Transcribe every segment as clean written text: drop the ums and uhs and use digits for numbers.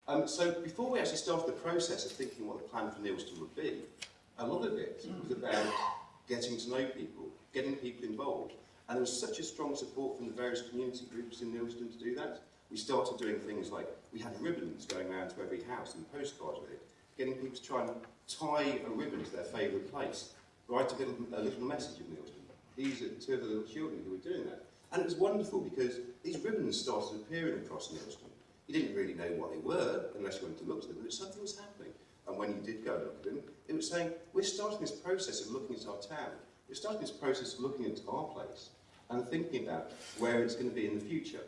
So before we actually started the process of thinking what the plan for Neilston would be, a lot of it was about getting to know people, getting people involved. And there was such a strong support from the various community groups in Neilston to do that. We started doing things like, we had ribbons going around to every house and postcards with it, getting people to try and tie a ribbon to their favourite place, write a little message of Neilston. These are two of the little children who were doing that. And it was wonderful because these ribbons started appearing across Neilston. You didn't really know what they were unless you went to look at them, but something was happening. And when you did go and look at them, it was saying, we're starting this process of looking at our town. We're starting this process of looking at our place and thinking about where it's going to be in the future.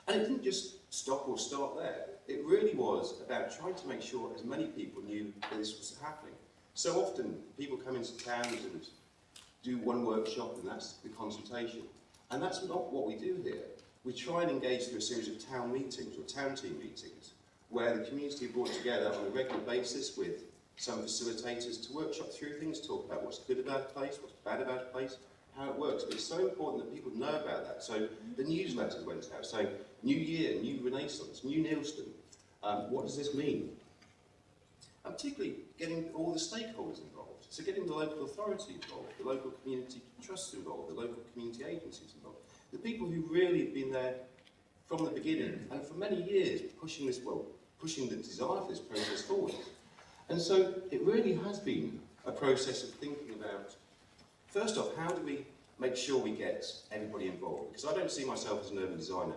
And it didn't just stop or start there. It really was about trying to make sure as many people knew that this was happening. So often, people come into towns and do one workshop and that's the consultation. And that's not what we do here. We try and engage through a series of town meetings or town team meetings where the community are brought together on a regular basis with some facilitators to workshop through things, talk about what's good about a place, what's bad about a place, how it works. But it's so important that people know about that. So the newsletters went out saying, new year, new renaissance, new Neilston. What does this mean? And particularly getting all the stakeholders involved. So getting the local authority involved, the local community trusts involved, the local community agencies involved. The people who really have been there from the beginning and for many years pushing the desire for this process forward. And so it really has been a process of thinking about, first off, how do we make sure we get everybody involved? Because I don't see myself as an urban designer.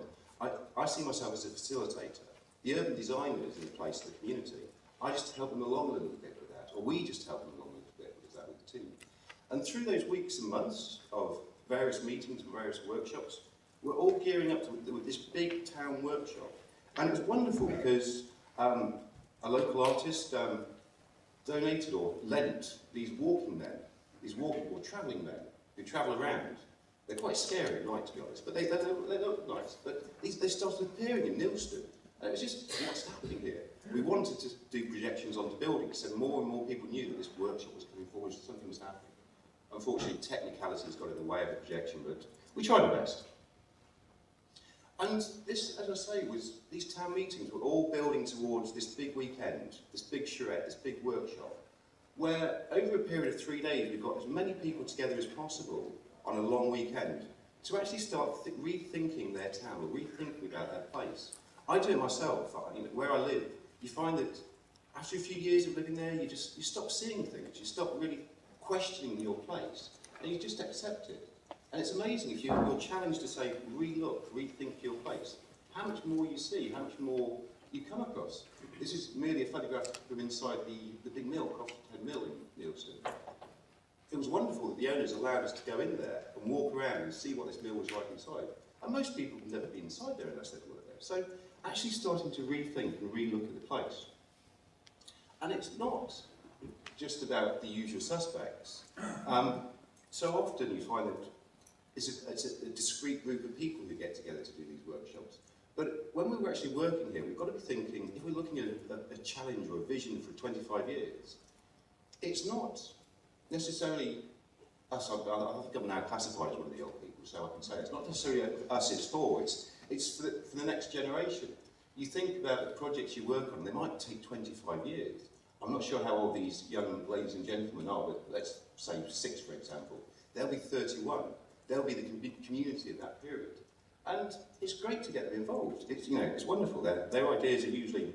I see myself as a facilitator. The urban designers in the place of the community, I just help them along a little bit with that, or we just help them along a little bit with that with the team. And through those weeks and months of various meetings and various workshops, we're all gearing up to this big town workshop. And it was wonderful because a local artist donated or lent these walking men, these walking or travelling men who travel around. They're quite scary at night, to be honest, but they look nice. But they started appearing in Neilston, and it was just, what's happening here? We wanted to do projections onto buildings, so more and more people knew that this workshop was coming forward, so something was happening. Unfortunately, technicalities got in the way of the projection, but we tried our best. And this, as I say, these town meetings were all building towards this big weekend, this big charrette, this big workshop, where over a period of 3 days we got as many people together as possible on a long weekend to actually start rethinking their town, or rethinking about their place. I do it myself. Where I live, you find that after a few years of living there, you stop seeing things, you stop really questioning your place, and you just accept it. And it's amazing if you're challenged to say, re-look, rethink your place, how much more you see, how much more you come across. This is merely a photograph from inside the big mill, Coffin Mill in Neilston. It was wonderful that the owners allowed us to go in there and walk around and see what this mill was like inside. And most people have never been inside there unless they've worked there. So actually starting to rethink and re-look at the place. And it's not just about the usual suspects. So often you find that it's a discrete group of people who get together to do these workshops. But when we're actually working here, we've got to be thinking, if we're looking at a challenge or a vision for 25 years, it's not necessarily us. I think I'm now classified as one of the old people, so I can say it's not necessarily us it's for, it's for the next generation. You think about the projects you work on, they might take 25 years. I'm not sure how old these young ladies and gentlemen are, but let's say 6, for example. They'll be 31. They'll be the community of that period. And it's great to get them involved. It's wonderful. Their ideas are usually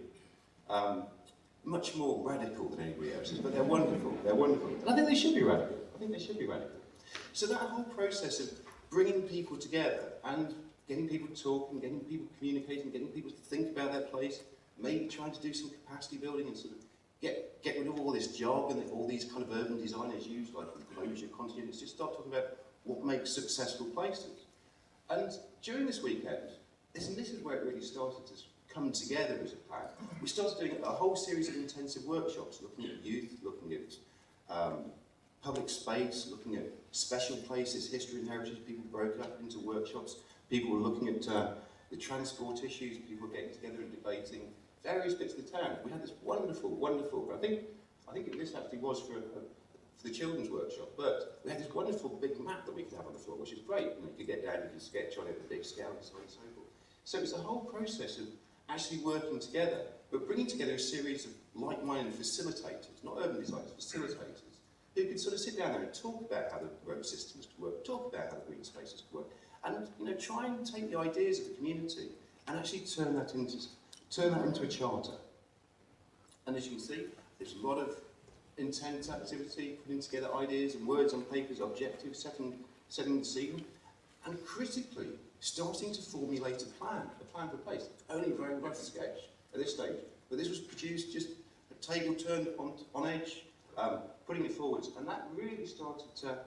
much more radical than anybody else's, but they're wonderful. They're wonderful. And I think they should be radical. So that whole process of bringing people together and getting people talking, getting people communicating, getting people to think about their place, maybe trying to do some capacity building and sort of get rid of all this jargon that all these kind of urban designers use, like enclosure, continuity, just start talking about what makes successful places. And during this weekend, this is where it really started to come together as a plan. We started doing a whole series of intensive workshops, looking at youth, looking at public space, looking at special places, history and heritage. People broke up into workshops. People were looking at the transport issues. People were getting together and debating various bits of the town. We had this wonderful, I think this actually was for the children's workshop, but we had this wonderful big map that we could have on the floor, which is great. You could get down, you could sketch on it at a big scale and so on and so forth. So it's a whole process of actually working together, but bringing together a series of like-minded facilitators, not urban designers, facilitators, who could sort of sit down there and talk about how the road systems could work, talk about how the green spaces could work, and try and take the ideas of the community and actually turn that into a charter. And as you can see, there's a lot of intense activity, putting together ideas and words on papers, objectives, setting the scene, and critically starting to formulate a plan for place. Only a very rough sketch at this stage, but this was produced just a table turned on edge, putting it forwards, and that really started to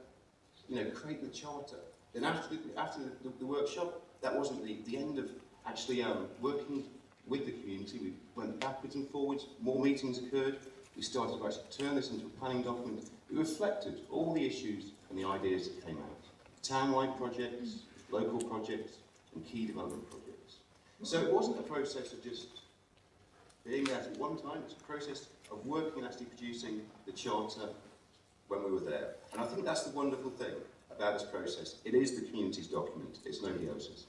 create the charter. Then after the workshop, that wasn't the end of actually working with the community. We went backwards and forwards, more meetings occurred. We started to actually turn this into a planning document. It reflected all the issues and the ideas that came out. Town-wide projects, local projects, and key development projects. So it wasn't a process of just being there at one time, it's a process of working and actually producing the charter when we were there. And I think that's the wonderful thing about this process. It is the community's document, it's nobody else's.